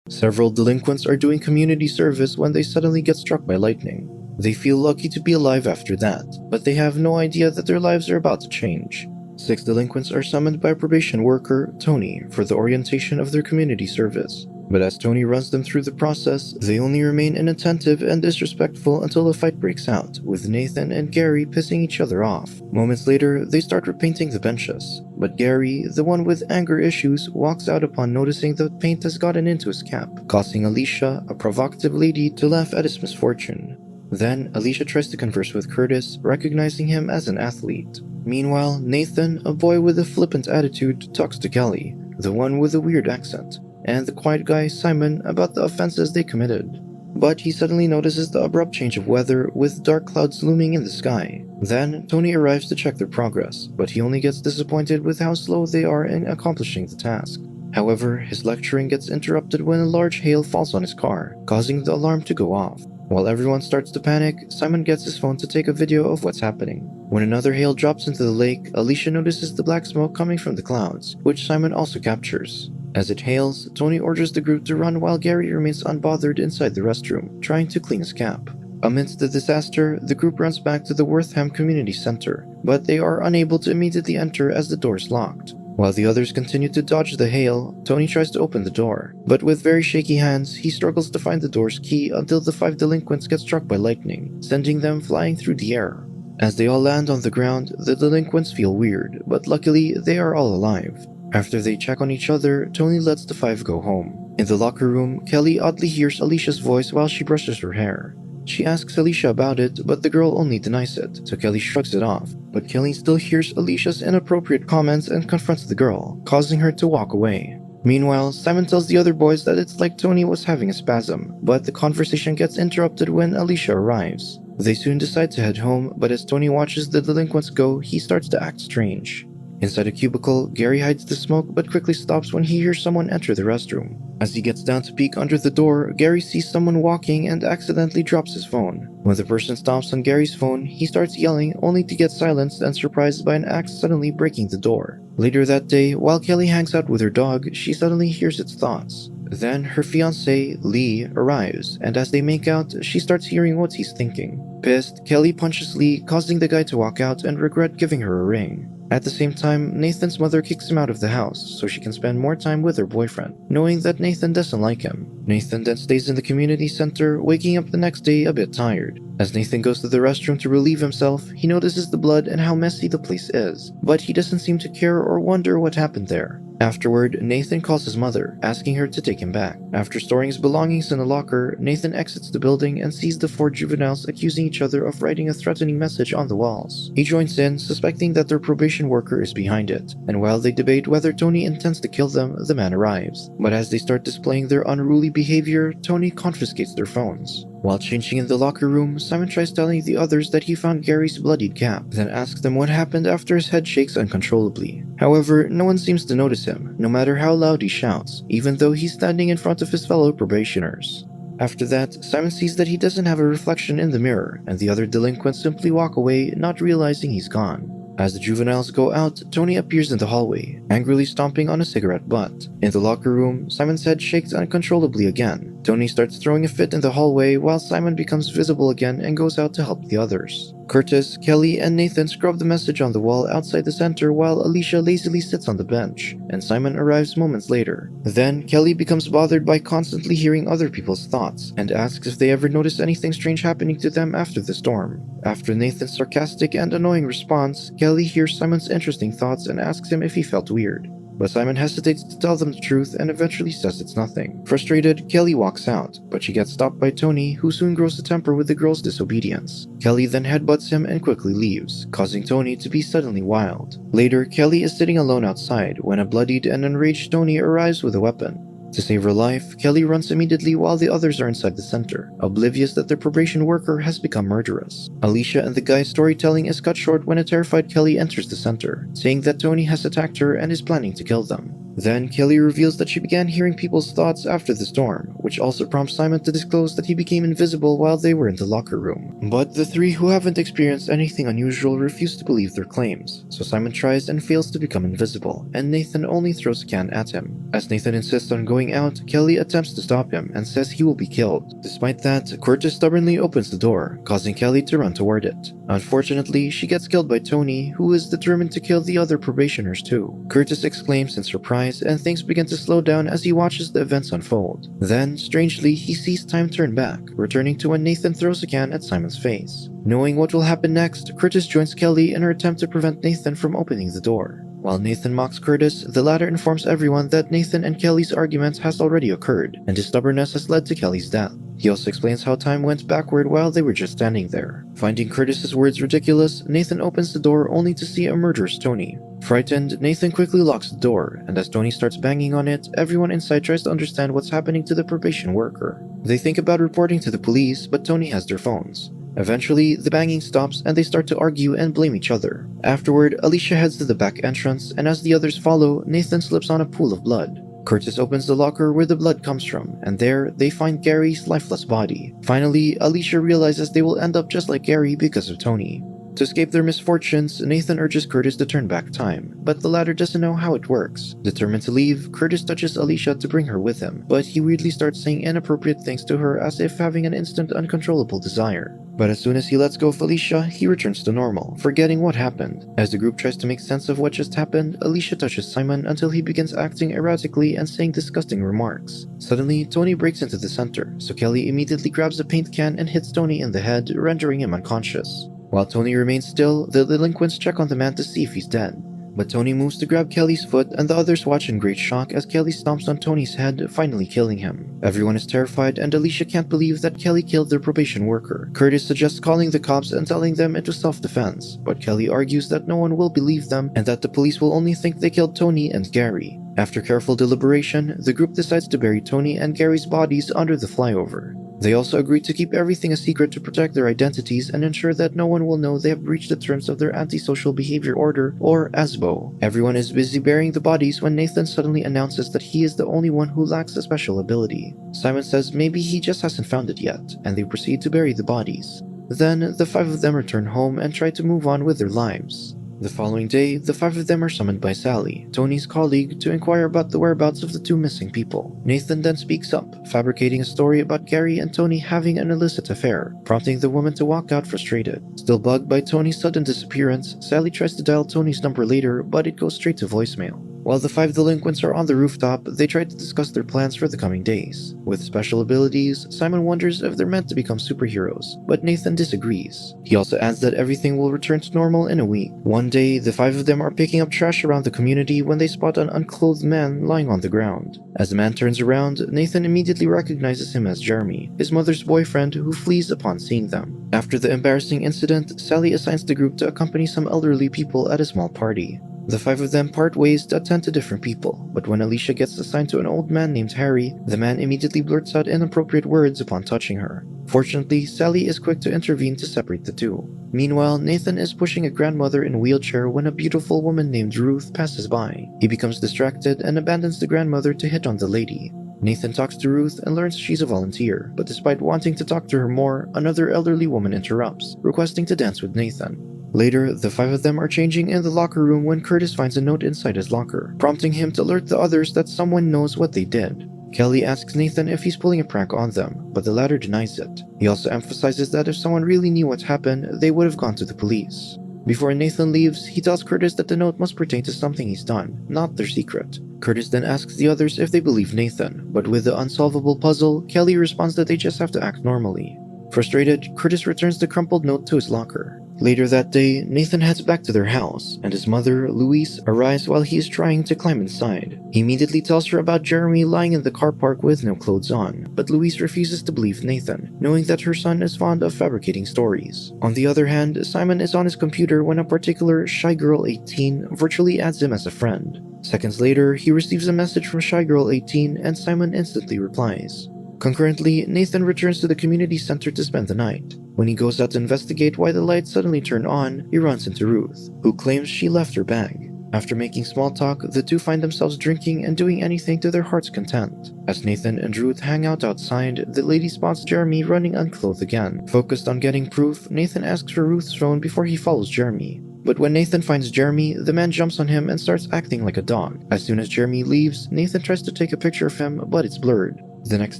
Several delinquents are doing community service when they suddenly get struck by lightning. They feel lucky to be alive after that, but they have no idea that their lives are about to change. 6 delinquents are summoned by probation worker, Tony, for the orientation of their community service. But as Tony runs them through the process, they only remain inattentive and disrespectful until a fight breaks out, with Nathan and Gary pissing each other off. Moments later, they start repainting the benches, but Gary, the one with anger issues, walks out upon noticing that paint has gotten into his cap, causing Alicia, a provocative lady, to laugh at his misfortune. Then, Alicia tries to converse with Curtis, recognizing him as an athlete. Meanwhile, Nathan, a boy with a flippant attitude, talks to Kelly, the one with a weird accent, and the quiet guy, Simon, about the offenses they committed. But he suddenly notices the abrupt change of weather, with dark clouds looming in the sky. Then, Tony arrives to check their progress, but he only gets disappointed with how slow they are in accomplishing the task. However, his lecturing gets interrupted when a large hail falls on his car, causing the alarm to go off. While everyone starts to panic, Simon gets his phone to take a video of what's happening. When another hail drops into the lake, Alicia notices the black smoke coming from the clouds, which Simon also captures. As it hails, Tony orders the group to run while Gary remains unbothered inside the restroom, trying to clean his cap. Amidst the disaster, the group runs back to the Wortham Community Center, but they are unable to immediately enter as the door is locked. While the others continue to dodge the hail, Tony tries to open the door, but with very shaky hands, he struggles to find the door's key until the 5 delinquents get struck by lightning, sending them flying through the air. As they all land on the ground, the delinquents feel weird, but luckily they are all alive. After they check on each other, Tony lets the 5 go home. In the locker room, Kelly oddly hears Alicia's voice while she brushes her hair. She asks Alicia about it, but the girl only denies it, so Kelly shrugs it off. But Kelly still hears Alicia's inappropriate comments and confronts the girl, causing her to walk away. Meanwhile, Simon tells the other boys that it's like Tony was having a spasm, but the conversation gets interrupted when Alicia arrives. They soon decide to head home, but as Tony watches the delinquents go, he starts to act strange. Inside a cubicle, Gary hides the smoke but quickly stops when he hears someone enter the restroom. As he gets down to peek under the door, Gary sees someone walking and accidentally drops his phone. When the person stomps on Gary's phone, he starts yelling only to get silenced and surprised by an axe suddenly breaking the door. Later that day, while Kelly hangs out with her dog, she suddenly hears its thoughts. Then her fiancé, Lee, arrives, and as they make out, she starts hearing what he's thinking. Pissed, Kelly punches Lee, causing the guy to walk out and regret giving her a ring. At the same time, Nathan's mother kicks him out of the house so she can spend more time with her boyfriend, knowing that Nathan doesn't like him. Nathan then stays in the community center, waking up the next day a bit tired. As Nathan goes to the restroom to relieve himself, he notices the blood and how messy the place is, but he doesn't seem to care or wonder what happened there. Afterward, Nathan calls his mother, asking her to take him back. After storing his belongings in a locker, Nathan exits the building and sees the 4 juveniles accusing each other of writing a threatening message on the walls. He joins in, suspecting that their probation worker is behind it, and while they debate whether Tony intends to kill them, the man arrives. But as they start displaying their unruly behavior, Tony confiscates their phones. While changing in the locker room, Simon tries telling the others that he found Gary's bloodied cap, then asks them what happened after his head shakes uncontrollably. However, no one seems to notice him, no matter how loud he shouts, even though he's standing in front of his fellow probationers. After that, Simon sees that he doesn't have a reflection in the mirror, and the other delinquents simply walk away, not realizing he's gone. As the juveniles go out, Tony appears in the hallway, angrily stomping on a cigarette butt. In the locker room, Simon's head shakes uncontrollably again. Tony starts throwing a fit in the hallway while Simon becomes visible again and goes out to help the others. Curtis, Kelly, and Nathan scrub the message on the wall outside the center while Alicia lazily sits on the bench, and Simon arrives moments later. Then, Kelly becomes bothered by constantly hearing other people's thoughts, and asks if they ever noticed anything strange happening to them after the storm. After Nathan's sarcastic and annoying response, Kelly hears Simon's interesting thoughts and asks him if he felt weird. But Simon hesitates to tell them the truth and eventually says it's nothing. Frustrated, Kelly walks out, but she gets stopped by Tony, who soon grows a temper with the girl's disobedience. Kelly then headbutts him and quickly leaves, causing Tony to be suddenly wild. Later, Kelly is sitting alone outside when a bloodied and enraged Tony arrives with a weapon. To save her life, Kelly runs immediately while the others are inside the center, oblivious that their probation worker has become murderous. Alicia and the guy's storytelling is cut short when a terrified Kelly enters the center, saying that Tony has attacked her and is planning to kill them. Then Kelly reveals that she began hearing people's thoughts after the storm, which also prompts Simon to disclose that he became invisible while they were in the locker room. But the three who haven't experienced anything unusual refuse to believe their claims, so Simon tries and fails to become invisible, and Nathan only throws a can at him. As Nathan insists on going out, Kelly attempts to stop him and says he will be killed. Despite that, Curtis stubbornly opens the door, causing Kelly to run toward it. Unfortunately, she gets killed by Tony, who is determined to kill the other probationers too. Curtis exclaims in surprise, and things begin to slow down as he watches the events unfold. Then, strangely, he sees time turn back, returning to when Nathan throws a can at Simon's face. Knowing what will happen next, Curtis joins Kelly in her attempt to prevent Nathan from opening the door. While Nathan mocks Curtis, the latter informs everyone that Nathan and Kelly's argument has already occurred, and his stubbornness has led to Kelly's death. He also explains how time went backward while they were just standing there. Finding Curtis's words ridiculous, Nathan opens the door only to see a murderous Tony. Frightened, Nathan quickly locks the door, and as Tony starts banging on it, everyone inside tries to understand what's happening to the probation worker. They think about reporting to the police, but Tony has their phones. Eventually, the banging stops and they start to argue and blame each other. Afterward, Alicia heads to the back entrance, and as the others follow, Nathan slips on a pool of blood. Curtis opens the locker where the blood comes from, and there, they find Gary's lifeless body. Finally, Alicia realizes they will end up just like Gary because of Tony. To escape their misfortunes, Nathan urges Curtis to turn back time, but the latter doesn't know how it works. Determined to leave, Curtis touches Alicia to bring her with him, but he weirdly starts saying inappropriate things to her as if having an instant uncontrollable desire. But as soon as he lets go of Alicia, he returns to normal, forgetting what happened. As the group tries to make sense of what just happened, Alicia touches Simon until he begins acting erratically and saying disgusting remarks. Suddenly, Tony breaks into the center, so Kelly immediately grabs a paint can and hits Tony in the head, rendering him unconscious. While Tony remains still, the delinquents check on the man to see if he's dead. But Tony moves to grab Kelly's foot, and the others watch in great shock as Kelly stomps on Tony's head, finally killing him. Everyone is terrified, and Alicia can't believe that Kelly killed their probation worker. Curtis suggests calling the cops and telling them it was self-defense, but Kelly argues that no one will believe them and that the police will only think they killed Tony and Gary. After careful deliberation, the group decides to bury Tony and Gary's bodies under the flyover. They also agree to keep everything a secret to protect their identities and ensure that no one will know they have breached the terms of their antisocial behavior order, or ASBO. Everyone is busy burying the bodies when Nathan suddenly announces that he is the only one who lacks a special ability. Simon says maybe he just hasn't found it yet, and they proceed to bury the bodies. Then, the five of them return home and try to move on with their lives. The following day, the five of them are summoned by Sally, Tony's colleague, to inquire about the whereabouts of the two missing people. Nathan then speaks up, fabricating a story about Gary and Tony having an illicit affair, prompting the woman to walk out frustrated. Still bugged by Tony's sudden disappearance, Sally tries to dial Tony's number later, but it goes straight to voicemail. While the five delinquents are on the rooftop, they try to discuss their plans for the coming days. With special abilities, Simon wonders if they're meant to become superheroes, but Nathan disagrees. He also adds that everything will return to normal in a week. One day, the five of them are picking up trash around the community when they spot an unclothed man lying on the ground. As the man turns around, Nathan immediately recognizes him as Jeremy, his mother's boyfriend, who flees upon seeing them. After the embarrassing incident, Sally assigns the group to accompany some elderly people at a small party. The five of them part ways to attend to different people, but when Alicia gets assigned to an old man named Harry, the man immediately blurts out inappropriate words upon touching her. Fortunately, Sally is quick to intervene to separate the two. Meanwhile, Nathan is pushing a grandmother in a wheelchair when a beautiful woman named Ruth passes by. He becomes distracted and abandons the grandmother to hit on the lady. Nathan talks to Ruth and learns she's a volunteer, but despite wanting to talk to her more, another elderly woman interrupts, requesting to dance with Nathan. Later, the five of them are changing in the locker room when Curtis finds a note inside his locker, prompting him to alert the others that someone knows what they did. Kelly asks Nathan if he's pulling a prank on them, but the latter denies it. He also emphasizes that if someone really knew what happened, they would have gone to the police. Before Nathan leaves, he tells Curtis that the note must pertain to something he's done, not their secret. Curtis then asks the others if they believe Nathan, but with the unsolvable puzzle, Kelly responds that they just have to act normally. Frustrated, Curtis returns the crumpled note to his locker. Later that day, Nathan heads back to their house, and his mother, Louise, arrives while he is trying to climb inside. He immediately tells her about Jeremy lying in the car park with no clothes on, but Louise refuses to believe Nathan, knowing that her son is fond of fabricating stories. On the other hand, Simon is on his computer when a particular Shy Girl 18 virtually adds him as a friend. Seconds later, he receives a message from Shy Girl 18, and Simon instantly replies. Concurrently, Nathan returns to the community center to spend the night. When he goes out to investigate why the lights suddenly turn on, he runs into Ruth, who claims she left her bag. After making small talk, the two find themselves drinking and doing anything to their heart's content. As Nathan and Ruth hang out outside, the lady spots Jeremy running unclothed again. Focused on getting proof, Nathan asks for Ruth's phone before he follows Jeremy. But when Nathan finds Jeremy, the man jumps on him and starts acting like a dog. As soon as Jeremy leaves, Nathan tries to take a picture of him, but it's blurred. The next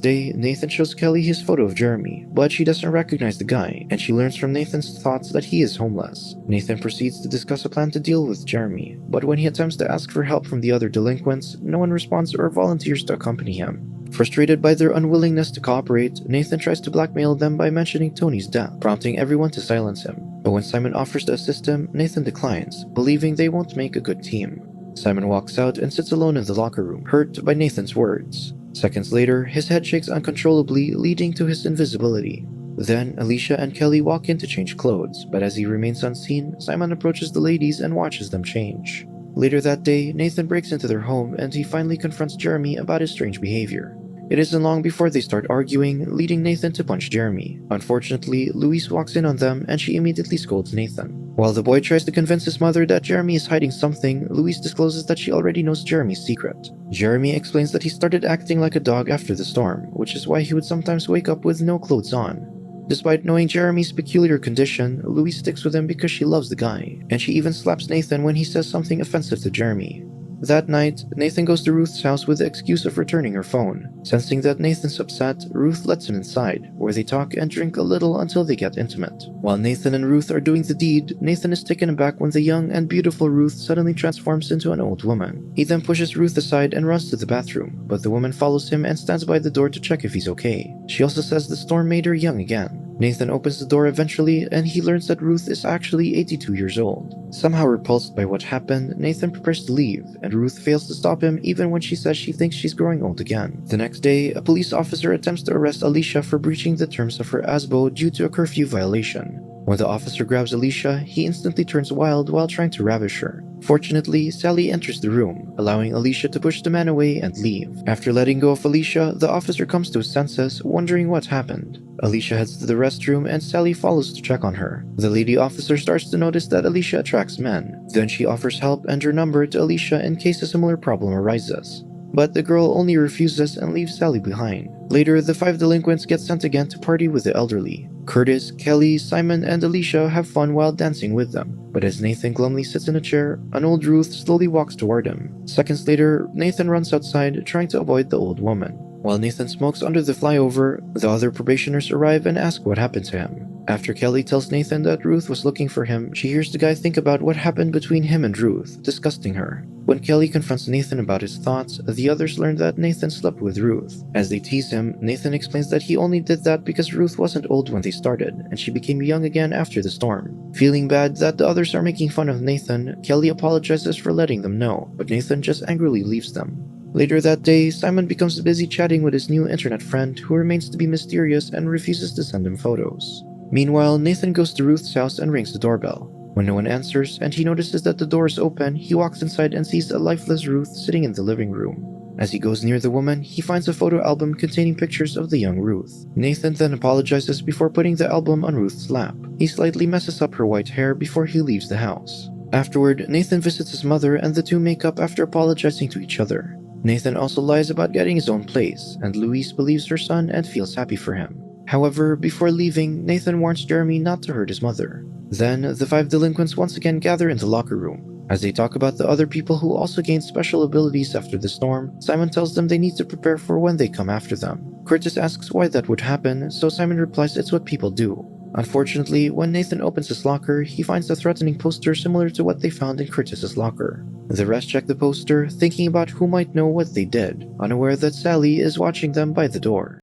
day, Nathan shows Kelly his photo of Jeremy, but she doesn't recognize the guy, and she learns from Nathan's thoughts that he is homeless. Nathan proceeds to discuss a plan to deal with Jeremy, but when he attempts to ask for help from the other delinquents, no one responds or volunteers to accompany him. Frustrated by their unwillingness to cooperate, Nathan tries to blackmail them by mentioning Tony's death, prompting everyone to silence him. But when Simon offers to assist him, Nathan declines, believing they won't make a good team. Simon walks out and sits alone in the locker room, hurt by Nathan's words. Seconds later, his head shakes uncontrollably, leading to his invisibility. Then, Alicia and Kelly walk in to change clothes, but as he remains unseen, Simon approaches the ladies and watches them change. Later that day, Nathan breaks into their home and he finally confronts Jeremy about his strange behavior. It isn't long before they start arguing, leading Nathan to punch Jeremy. Unfortunately, Louise walks in on them and she immediately scolds Nathan. While the boy tries to convince his mother that Jeremy is hiding something, Louise discloses that she already knows Jeremy's secret. Jeremy explains that he started acting like a dog after the storm, which is why he would sometimes wake up with no clothes on. Despite knowing Jeremy's peculiar condition, Louise sticks with him because she loves the guy, and she even slaps Nathan when he says something offensive to Jeremy. That night, Nathan goes to Ruth's house with the excuse of returning her phone. Sensing that Nathan's upset, Ruth lets him inside, where they talk and drink a little until they get intimate. While Nathan and Ruth are doing the deed, Nathan is taken aback when the young and beautiful Ruth suddenly transforms into an old woman. He then pushes Ruth aside and runs to the bathroom, but the woman follows him and stands by the door to check if he's okay. She also says the storm made her young again. Nathan opens the door eventually, and he learns that Ruth is actually 82 years old. Somehow repulsed by what happened, Nathan prepares to leave, and Ruth fails to stop him even when she says she thinks she's growing old again. The next day, a police officer attempts to arrest Alicia for breaching the terms of her ASBO due to a curfew violation. When the officer grabs Alicia, he instantly turns wild while trying to ravish her. Fortunately, Sally enters the room, allowing Alicia to push the man away and leave. After letting go of Alicia, the officer comes to his senses, wondering what happened. Alicia heads to the restroom and Sally follows to check on her. The lady officer starts to notice that Alicia attracts men. Then she offers help and her number to Alicia in case a similar problem arises. But the girl only refuses and leaves Sally behind. Later, the 5 delinquents get sent again to party with the elderly. Curtis, Kelly, Simon, and Alicia have fun while dancing with them. But as Nathan glumly sits in a chair, an old Ruth slowly walks toward him. Seconds later, Nathan runs outside, trying to avoid the old woman. While Nathan smokes under the flyover, the other probationers arrive and ask what happened to him. After Kelly tells Nathan that Ruth was looking for him, she hears the guy think about what happened between him and Ruth, disgusting her. When Kelly confronts Nathan about his thoughts, the others learn that Nathan slept with Ruth. As they tease him, Nathan explains that he only did that because Ruth wasn't old when they started, and she became young again after the storm. Feeling bad that the others are making fun of Nathan, Kelly apologizes for letting them know, but Nathan just angrily leaves them. Later that day, Simon becomes busy chatting with his new internet friend who remains to be mysterious and refuses to send him photos. Meanwhile, Nathan goes to Ruth's house and rings the doorbell. When no one answers and he notices that the door is open, he walks inside and sees a lifeless Ruth sitting in the living room. As he goes near the woman, he finds a photo album containing pictures of the young Ruth. Nathan then apologizes before putting the album on Ruth's lap. He slightly messes up her white hair before he leaves the house. Afterward, Nathan visits his mother and the two make up after apologizing to each other. Nathan also lies about getting his own place, and Louise believes her son and feels happy for him. However, before leaving, Nathan warns Jeremy not to hurt his mother. Then, the 5 delinquents once again gather in the locker room. As they talk about the other people who also gained special abilities after the storm, Simon tells them they need to prepare for when they come after them. Curtis asks why that would happen, so Simon replies it's what people do. Unfortunately, when Nathan opens his locker, he finds a threatening poster similar to what they found in Curtis's locker. The rest check the poster, thinking about who might know what they did, unaware that Sally is watching them by the door.